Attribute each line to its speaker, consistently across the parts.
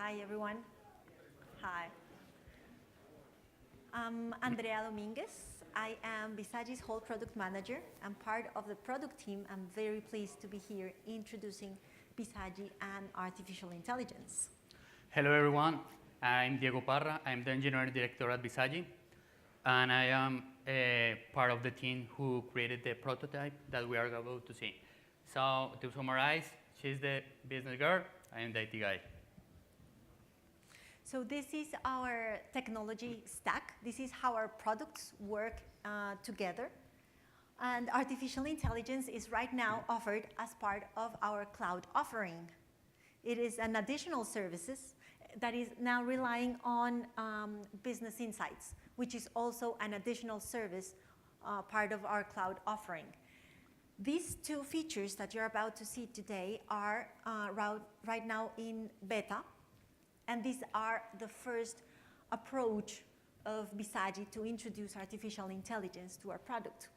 Speaker 1: Hi, everyone. Hi. I'm Andrea Dominguez. I am Bizagi's whole product manager. I'm part of the product team. I'm very pleased to be here introducing Bizagi and artificial intelligence.
Speaker 2: Hello everyone, I'm Diego Parra. I'm the engineering director at Bizagi, and I am a part of the team who created the prototype that we are about to see. So to summarize, she's the business girl, I am the IT guy.
Speaker 1: So this is our technology stack. This is how our products work together. And artificial intelligence is right now offered as part of our cloud offering. It is an additional services that is now relying on business insights, which is also an additional service part of our cloud offering. These two features that you're about to see today are right now in beta, and these are the first approach of Bizagi to introduce artificial intelligence to our product.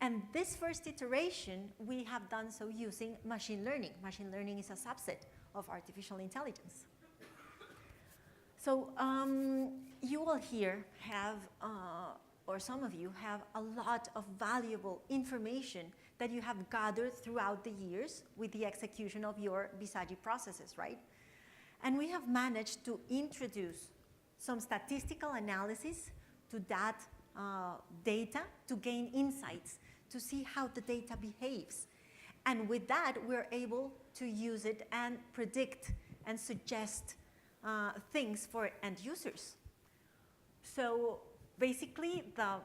Speaker 1: And this first iteration, we have done so using machine learning. Machine learning is a subset of artificial intelligence. So you all here have, or some of you have a lot of valuable information that you have gathered throughout the years with the execution of your Bizagi processes, right? And we have managed to introduce some statistical analysis to that data to gain insights, to see how the data behaves. And with that, we're able to use it and predict and suggest things for end users. So basically, the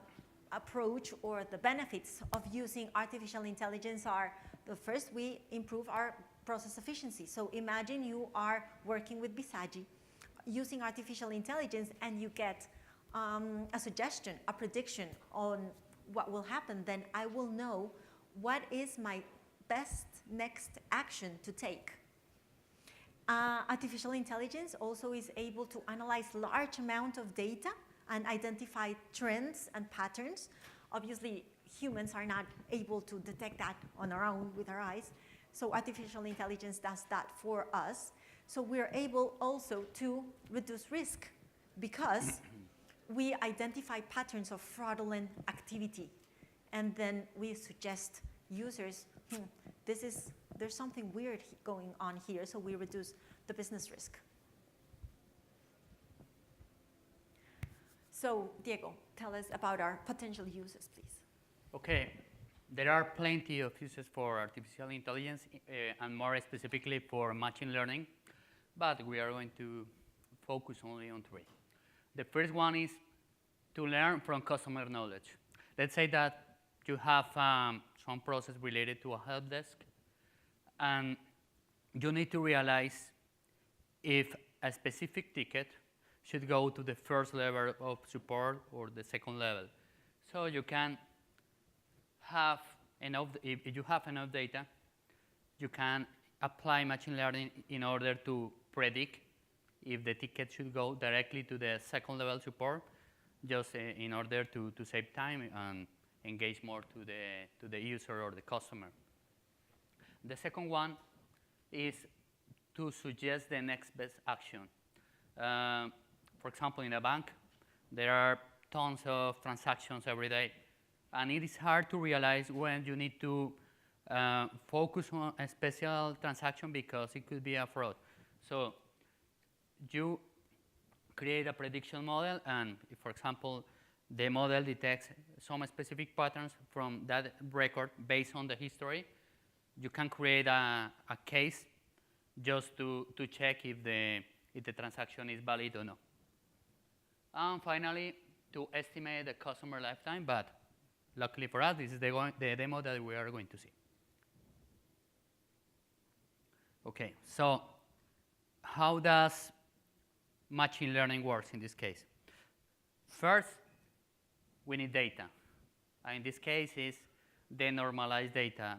Speaker 1: approach or the benefits of using artificial intelligence are, the first, we improve our process efficiency. So imagine you are working with Bizagi using artificial intelligence and you get a suggestion, a prediction on what will happen. Then I will know what is my best next action to take. Artificial intelligence also is able to analyze large amount of data and identify trends and patterns. Obviously, humans are not able to detect that on our own with our eyes. So artificial intelligence does that for us. So we're able also to reduce risk because we identify patterns of fraudulent activity. And then we suggest users, there's something weird going on here, so we reduce the business risk. So Diego, tell us about our potential uses, please.
Speaker 2: Okay, there are plenty of uses for artificial intelligence and more specifically for machine learning, but we are going to focus only on three. The first one is to learn from customer knowledge. Let's say that you have some process related to a help desk, and you need to realize if a specific ticket should go to the first level of support or the second level. So you can have enough, if you have enough data, you can apply machine learning in order to predict if the ticket should go directly to the second level support, just in order to save time and engage more to the user or the customer. The second one is to suggest the next best action. For example, in a bank, there are tons of transactions every day, and it is hard to realize when you need to focus on a special transaction because it could be a fraud. So you create a prediction model, and if, for example, the model detects some specific patterns from that record based on the history, you can create a case just to check if the transaction is valid or not. And finally, to estimate the customer lifetime, but luckily for us, this is the demo that we are going to see. Okay, so how does machine learning work in this case? First, we need data. And in this case, is the normalized data.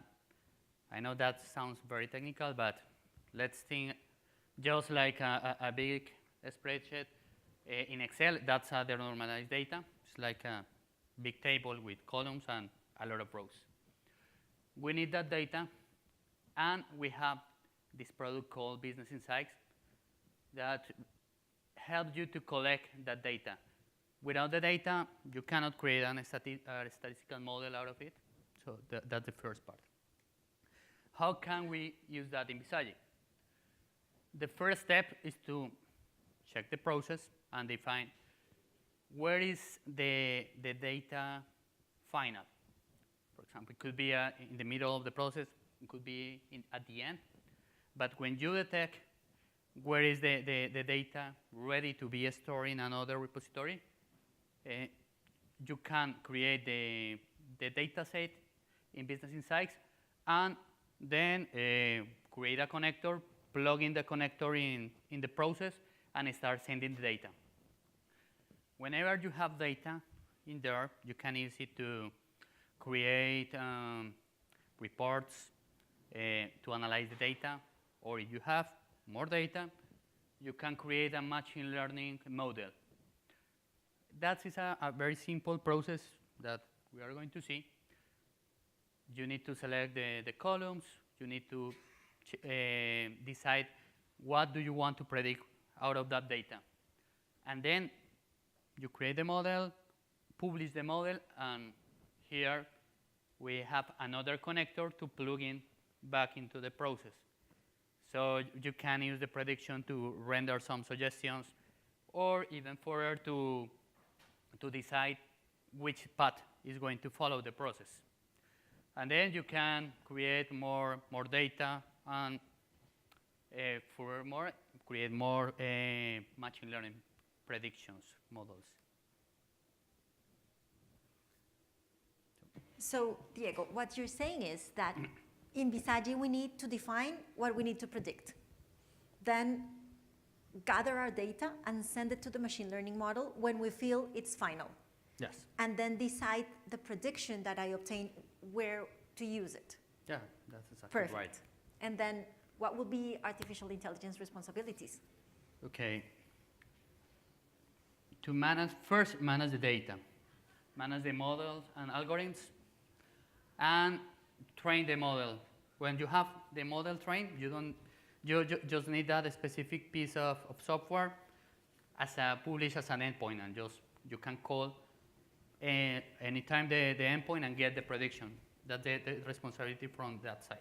Speaker 2: I know that sounds very technical, but let's think just like a big spreadsheet. In Excel, that's the normalized data. It's like a big table with columns and a lot of rows. We need that data, and we have this product called Business Insights that helps you to collect that data. Without the data, you cannot create a statistical model out of it. So that's the first part. How can we use that in Bizagi? The first step is to check the process and define where is the data final. For example, it could be in the middle of the process, it could be at the end. But when you detect where is the data ready to be stored in another repository, you can create the data set in Business Insights and then create a connector, plug in the connector in the process, and start sending the data. Whenever you have data in there, you can use it to create reports to analyze the data, or if you have more data, you can create a machine learning model. That is a very simple process that we are going to see. You need to select the columns. You need to decide what do you want to predict out of that data. And then you create the model, publish the model, and here we have another connector to plug in back into the process. So you can use the prediction to render some suggestions, or even further to decide which path is going to follow the process. And then you can create more data and furthermore create more machine learning predictions models.
Speaker 1: So, Diego, what you're saying is that in Bizagi we need to define what we need to predict. Then gather our data and send it to the machine learning model when we feel it's final.
Speaker 2: Yes.
Speaker 1: And then decide the prediction that I obtain where to use it.
Speaker 2: Yeah, that's exactly
Speaker 1: Perfect.
Speaker 2: right.
Speaker 1: And then what will be artificial intelligence responsibilities?
Speaker 2: Okay. To manage, first manage the data. Manage the models and algorithms and train the model. When you have the model trained, you just need that specific piece of software as a publish as an endpoint, and you can call anytime the endpoint and get the prediction. That's the responsibility from that side.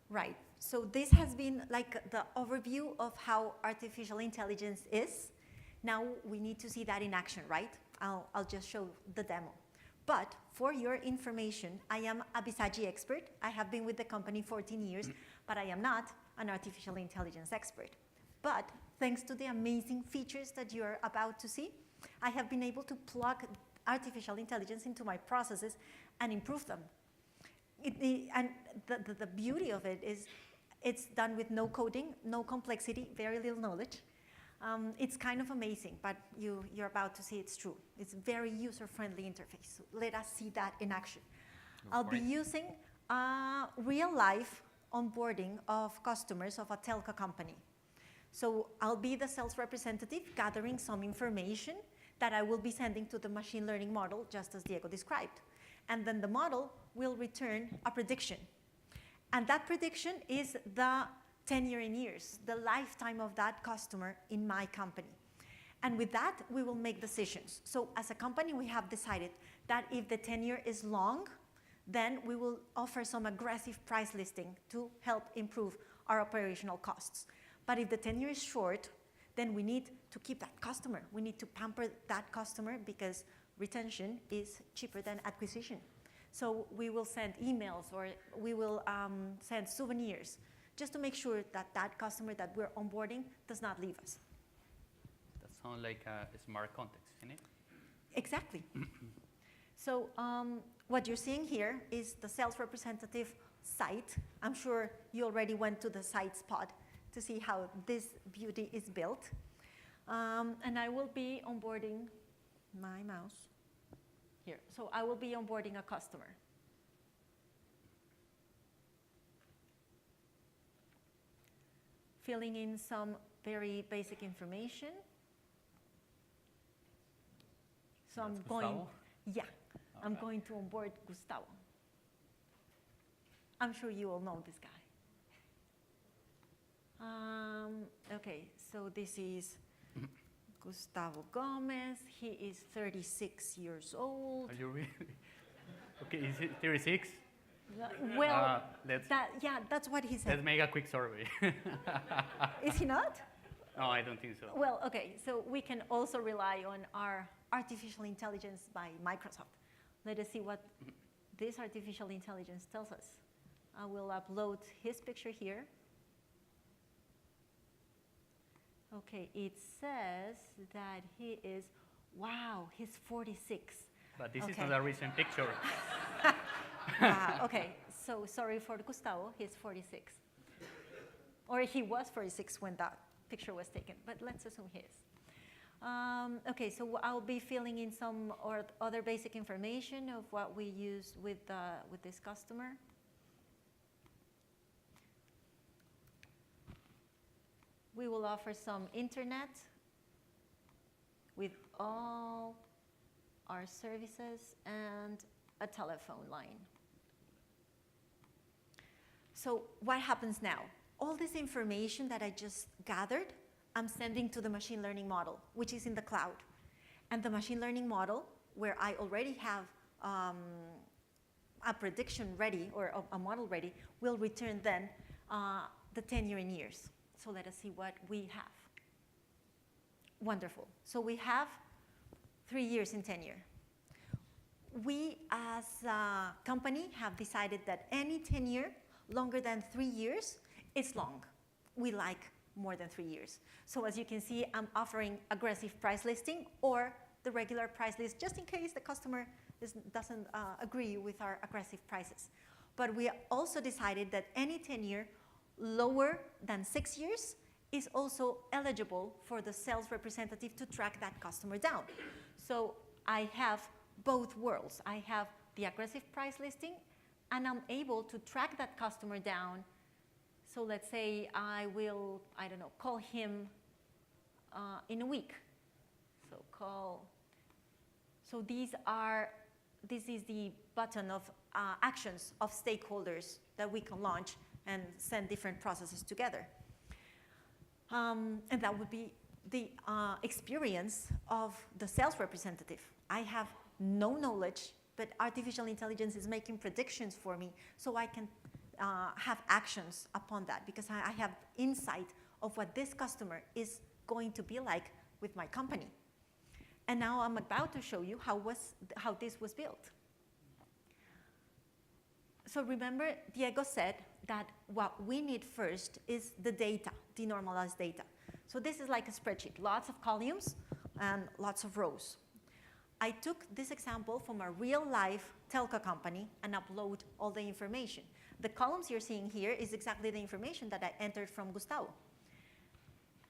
Speaker 1: Right. So this has been like the overview of how artificial intelligence is. Now we need to see that in action, right? I'll just show the demo. But for your information, I am a Bizagi expert. I have been with the company 14 years, but I am not an artificial intelligence expert. But thanks to the amazing features that you're about to see, I have been able to plug artificial intelligence into my processes and improve them. And the beauty of it is it's done with no coding, no complexity, very little knowledge. It's kind of amazing, but you're about to see it's true. It's a very user-friendly interface. So let us see that in action. I'll be using real-life onboarding of customers of a telco company. So I'll be the sales representative gathering some information that I will be sending to the machine learning model, just as Diego described. And then the model will return a prediction. And that prediction is the tenure in years, the lifetime of that customer in my company. And with that, we will make decisions. So as a company, we have decided that if the tenure is long, then we will offer some aggressive price listing to help improve our operational costs. But if the tenure is short, then we need to keep that customer. We need to pamper that customer because retention is cheaper than acquisition. So we will send emails or we will send souvenirs just to make sure that that customer that we're onboarding does not leave us.
Speaker 2: That sounds like a smart context, isn't it?
Speaker 1: Exactly. So what you're seeing here is the sales representative site. I'm sure you already went to the site spot to see how this beauty is built. And I will be onboarding my mouse here. So I will be onboarding a customer. Filling in some very basic information. So I'm going, yeah, I'm going to onboard Gustavo. I'm sure you all know this guy. Okay, so this is Gustavo Gomez. He is 36 years old.
Speaker 2: Are you really? Okay, is it 36?
Speaker 1: Well,
Speaker 2: let's
Speaker 1: that's what he said.
Speaker 2: let's make a quick survey.
Speaker 1: Is he not?
Speaker 2: No, I don't think so.
Speaker 1: Well, okay, so we can also rely on our artificial intelligence by Microsoft. Let us see what this artificial intelligence tells us. I will upload his picture here. Okay, it says that he is, wow, he's 46.
Speaker 2: But this is
Speaker 1: Okay.
Speaker 2: not a recent picture.
Speaker 1: Okay, so sorry for Gustavo, he's 46. Or he was 46 when that picture was taken, but let's assume he is. Okay, so I'll be filling in some or other basic information of what we used with this customer. We will offer some internet with all our services and a telephone line. So what happens now? All this information that I just gathered, I'm sending to the machine learning model, which is in the cloud. And the machine learning model, where I already have a prediction ready or a model ready, will return then the tenure in years. So let us see what we have. Wonderful. So we have 3 years in tenure. We as a company have decided that any tenure longer than 3 years is long. We like more than 3 years. So as you can see, I'm offering aggressive price listing or the regular price list, just in case the customer doesn't agree with our aggressive prices. But we also decided that any tenure lower than 6 years is also eligible for the sales representative to track that customer down. So I have both worlds. I have the aggressive price listing, and I'm able to track that customer down. So let's say I will, I don't know, call him in a week. So call. So this is the button of actions of stakeholders that we can launch and send different processes together. And that would be the experience of the sales representative. I have no knowledge, but artificial intelligence is making predictions for me so I can have actions upon that because I have insight of what this customer is going to be like with my company. And now I'm about to show you how this was built. So remember, Diego said that what we need first is the data, denormalized data. So this is like a spreadsheet, lots of columns and lots of rows. I took this example from a real-life telco company and upload all the information. The columns you're seeing here is exactly the information that I entered from Gustavo.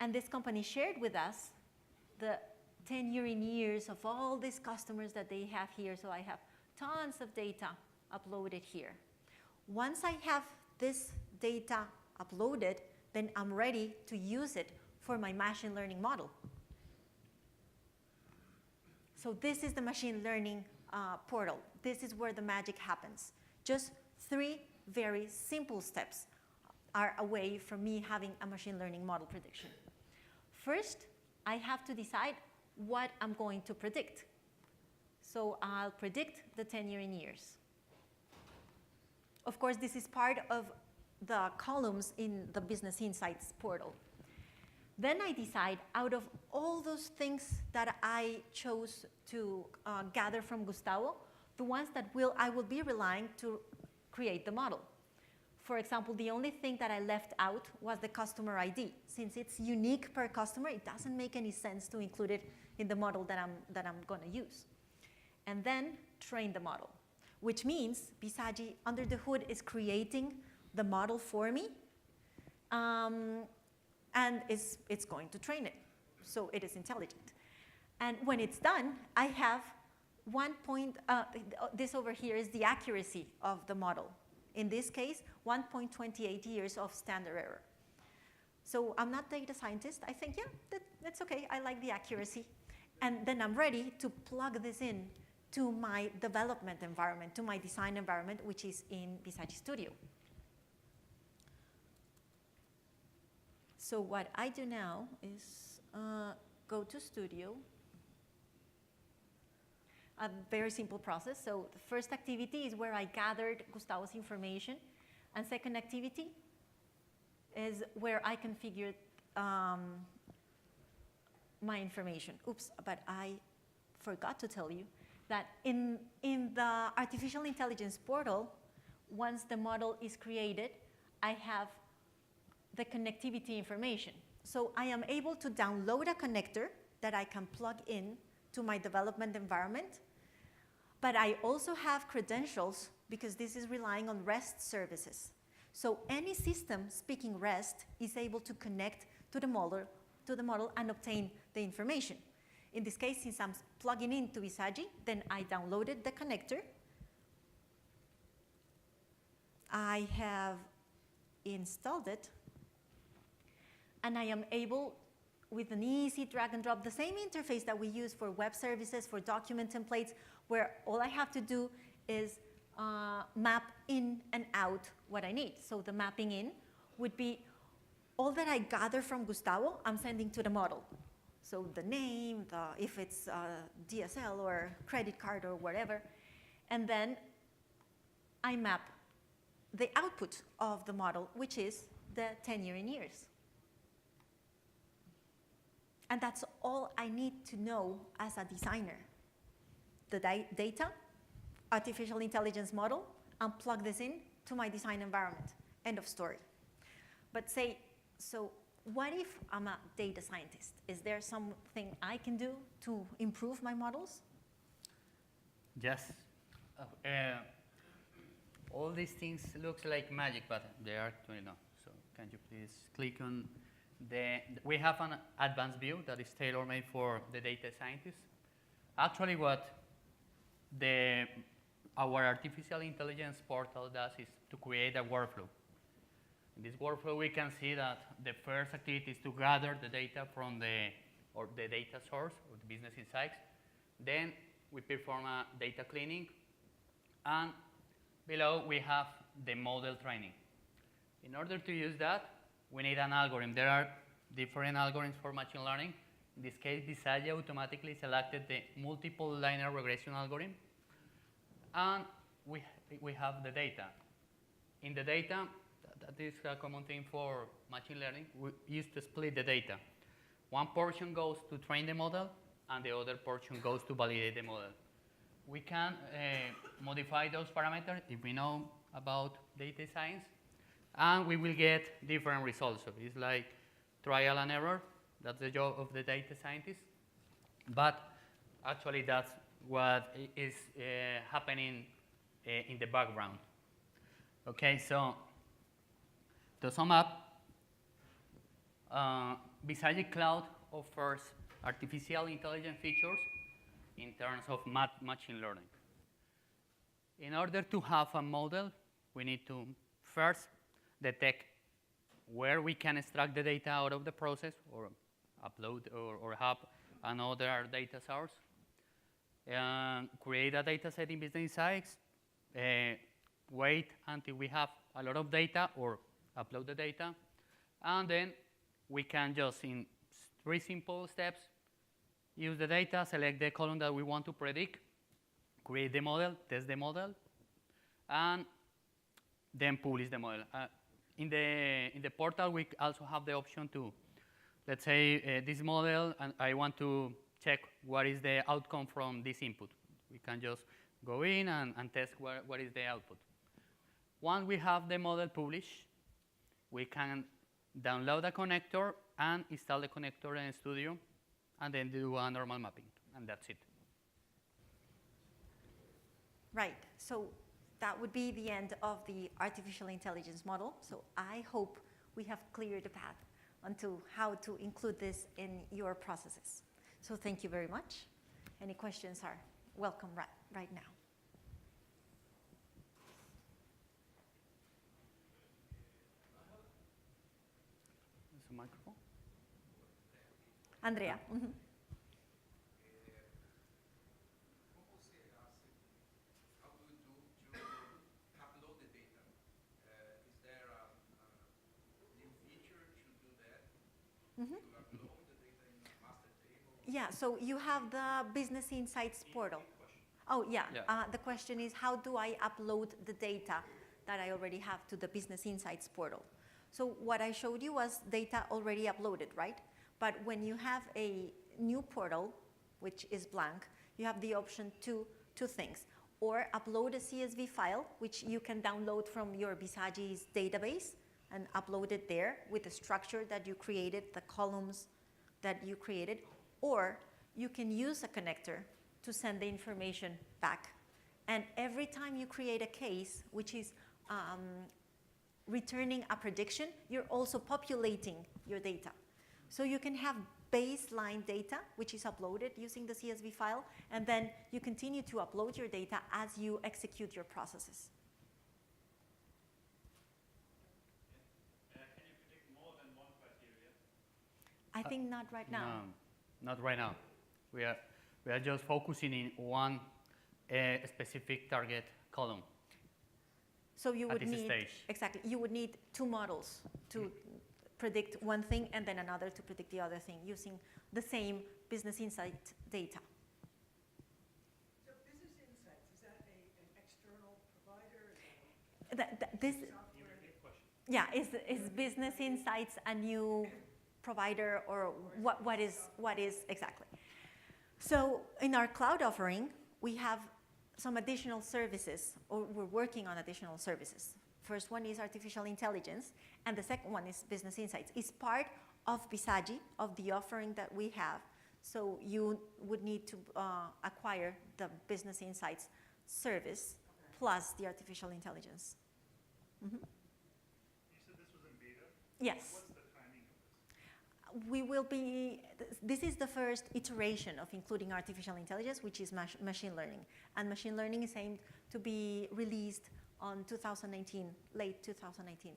Speaker 1: And this company shared with us the tenure in years of all these customers that they have here. So I have tons of data uploaded here. Once I have this data uploaded, then I'm ready to use it for my machine learning model. So this is the machine learning portal. This is where the magic happens. Just 3 very simple steps are away from me having a machine learning model prediction. First, I have to decide what I'm going to predict. So I'll predict the tenure in years. Of course, this is part of the columns in the Business Insights portal. Then I decide, out of all those things that I chose to gather from Gustavo, the ones that I will be relying to create the model. For example, the only thing that I left out was the customer ID. Since it's unique per customer, it doesn't make any sense to include it in the model that I'm going to use. And then train the model, which means Bizagi under the hood is creating the model for me, and it's going to train it. So it is intelligent. And when it's done, I have this over here is the accuracy of the model. In this case, 1.28 years of standard error. So I'm not a data scientist. I think, yeah, that's okay. I like the accuracy. And then I'm ready to plug this in to my development environment, to my design environment, which is in Bizagi Studio. So what I do now is go to Studio. A very simple process. So the first activity is where I gathered Gustavo's information, and second activity is where I configured my information. Oops, but I forgot to tell you that in the artificial intelligence portal, once the model is created, I have the connectivity information. So I am able to download a connector that I can plug in to my development environment, but I also have credentials because this is relying on REST services. So any system speaking REST is able to connect to the model and obtain the information. In this case, since I'm plugging into Bizagi, then I downloaded the connector. I have installed it, and I am able, with an easy drag and drop, the same interface that we use for web services, for document templates, where all I have to do is map in and out what I need. So the mapping in would be all that I gather from Gustavo, I'm sending to the model. So the name, if it's DSL or credit card or whatever, and then I map the output of the model, which is the tenure in years. And that's all I need to know as a designer. The data, artificial intelligence model, and plug this in to my design environment. End of story. But say, so what if I'm a data scientist? Is there something I can do to improve my models?
Speaker 2: Yes. All these things looks like magic, but they are actually not. So can you please click on we have an advanced view that is tailor-made for the data scientists. Actually, what our artificial intelligence portal does is to create a workflow. In this workflow, we can see that the first activity is to gather the data from the data source or the business insights. Then we perform a data cleaning, and below we have the model training. In order to use that, we need an algorithm. There are different algorithms for machine learning. In this case, Bizagi automatically selected the multiple linear regression algorithm, and we have the data. In the data, that is a common thing for machine learning, we used to split the data. One portion goes to train the model, and the other portion goes to validate the model. We can modify those parameters if we know about data science, and we will get different results. So it's like trial and error. That's the job of the data scientist. But actually, that's what is happening in the background. Okay, so to sum up, Bizagi Cloud offers artificial intelligence features in terms of machine learning. In order to have a model, we need to first detect where we can extract the data out of the process or upload or have another data source. Create a data set in Business Insights, wait until we have a lot of data or upload the data, and then we can just, in 3 simple steps, use the data, select the column that we want to predict, create the model, test the model, and then publish the model. In the portal, we also have the option to, let's say, this model, and I want to check what is the outcome from this input. We can just go in and test what is the output. Once we have the model published, we can download a connector and install the connector in Studio, and then do a normal mapping, and that's it.
Speaker 1: Right. So that would be the end of the artificial intelligence model. So I hope we have cleared the path onto how to include this in your processes. So thank you very much. Any questions are welcome right now.
Speaker 2: There's a microphone.
Speaker 1: Andrea. Mm-hmm. Yeah, so you have the Business Insights portal. Oh, yeah.
Speaker 2: Yeah.
Speaker 1: The question is, how do I upload the data that I already have to the Business Insights portal? So what I showed you was data already uploaded, right? But when you have a new portal, which is blank, you have the option to two things. Or upload a CSV file, which you can download from your Bizagi's database and upload it there with the structure that you created, the columns that you created. Or you can use a connector to send the information back. And every time you create a case, which is returning a prediction, you're also populating your data. So you can have baseline data, which is uploaded using the CSV file, and then you continue to upload your data as you execute your processes.
Speaker 3: Can you predict more than one criteria?
Speaker 1: I think not right now.
Speaker 2: No, not right now. We are just focusing in one specific target column.
Speaker 1: So you would
Speaker 2: at this
Speaker 1: need,
Speaker 2: stage.
Speaker 1: exactly, you would need two models to predict one thing and then another to predict the other thing using the same business insight data.
Speaker 4: So Business Insights, is that an external provider?
Speaker 1: This,
Speaker 4: Software?
Speaker 1: yeah, is Business Insights a new provider, or what is exactly? So in our cloud offering, we have some additional services, or we're working on additional services. First one is artificial intelligence, and the second one is Business Insights. It's part of Bizagi, of the offering that we have. So you would need to acquire the Business Insights service plus the artificial intelligence. Mm-hmm.
Speaker 3: You said this was in beta?
Speaker 1: Yes.
Speaker 3: What's the timing of this?
Speaker 1: We will be, this is the first iteration of including artificial intelligence, which is machine learning. And machine learning is aimed to be released on 2019, late 2019.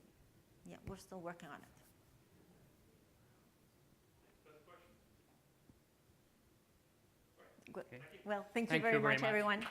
Speaker 1: Yeah, we're still working on it.
Speaker 3: Further questions?
Speaker 1: Good.
Speaker 2: Okay.
Speaker 1: Well, thank you
Speaker 2: Thank
Speaker 1: very
Speaker 2: you very
Speaker 1: much,
Speaker 2: much.
Speaker 1: everyone.